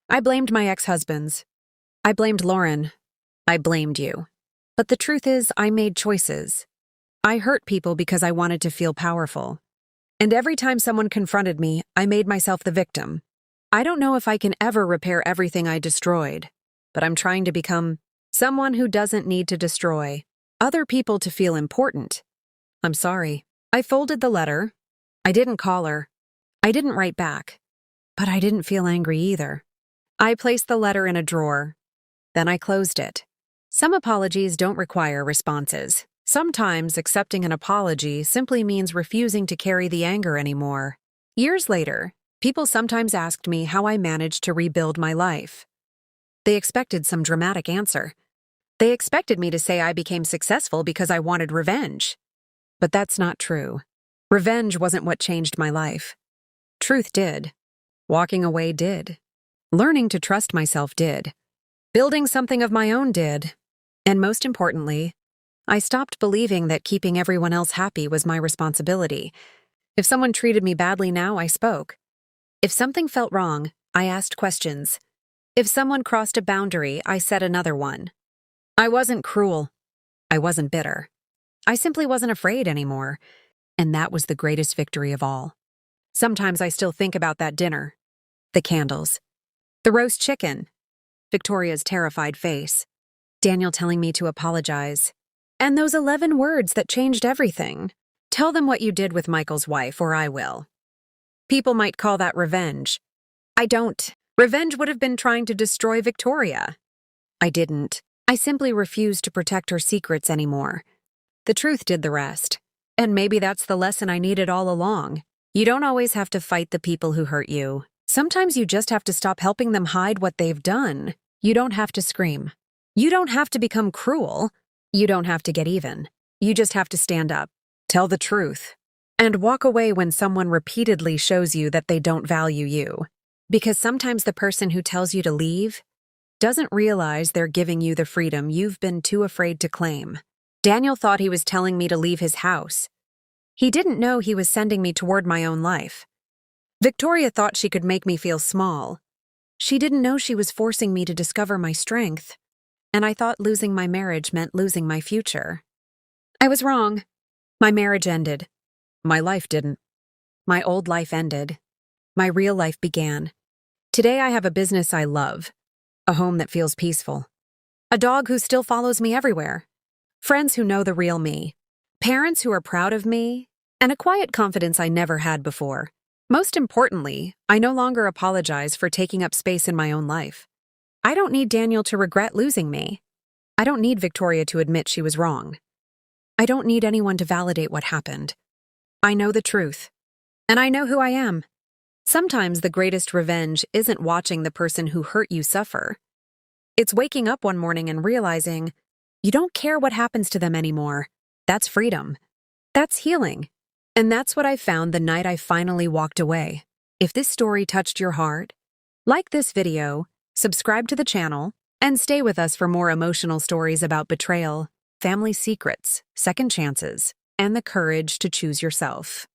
I blamed my ex-husbands. I blamed Lauren. I blamed you. But the truth is, I made choices. I hurt people because I wanted to feel powerful. And every time someone confronted me, I made myself the victim. I don't know if I can ever repair everything I destroyed, but I'm trying to become someone who doesn't need to destroy other people to feel important. I'm sorry. I folded the letter. I didn't call her. I didn't write back. But I didn't feel angry either. I placed the letter in a drawer. Then I closed it. Some apologies don't require responses. Sometimes accepting an apology simply means refusing to carry the anger anymore. Years later, people sometimes asked me how I managed to rebuild my life. They expected some dramatic answer. They expected me to say I became successful because I wanted revenge. But that's not true. Revenge wasn't what changed my life. Truth did. Walking away did. Learning to trust myself did. Building something of my own did. And most importantly, I stopped believing that keeping everyone else happy was my responsibility. If someone treated me badly now, I spoke. If something felt wrong, I asked questions. If someone crossed a boundary, I set another one. I wasn't cruel. I wasn't bitter. I simply wasn't afraid anymore. And that was the greatest victory of all. Sometimes I still think about that dinner. The candles. The roast chicken. Victoria's terrified face. Daniel telling me to apologize. And those 11 words that changed everything. Tell them what you did with Michael's wife, or I will. People might call that revenge. I don't. Revenge would have been trying to destroy Victoria. I didn't. I simply refused to protect her secrets anymore. The truth did the rest. And maybe that's the lesson I needed all along. You don't always have to fight the people who hurt you. Sometimes you just have to stop helping them hide what they've done. You don't have to scream. You don't have to become cruel. You don't have to get even. You just have to stand up, tell the truth, and walk away when someone repeatedly shows you that they don't value you. Because sometimes the person who tells you to leave doesn't realize they're giving you the freedom you've been too afraid to claim. Daniel thought he was telling me to leave his house. He didn't know he was sending me toward my own life. Victoria thought she could make me feel small. She didn't know she was forcing me to discover my strength. And I thought losing my marriage meant losing my future. I was wrong. My marriage ended. My life didn't. My old life ended, my real life began. Today I have a business I love, a home that feels peaceful, a dog who still follows me everywhere, friends who know the real me, parents who are proud of me, and a quiet confidence I never had before. Most importantly, I no longer apologize for taking up space in my own life. I don't need Daniel to regret losing me. I don't need Victoria to admit she was wrong. I don't need anyone to validate what happened. I know the truth, and I know who I am. Sometimes the greatest revenge isn't watching the person who hurt you suffer. It's waking up one morning and realizing you don't care what happens to them anymore. That's freedom. That's healing. And that's what I found the night I finally walked away. If this story touched your heart, like this video, subscribe to the channel, and stay with us for more emotional stories about betrayal, family secrets, second chances, and the courage to choose yourself.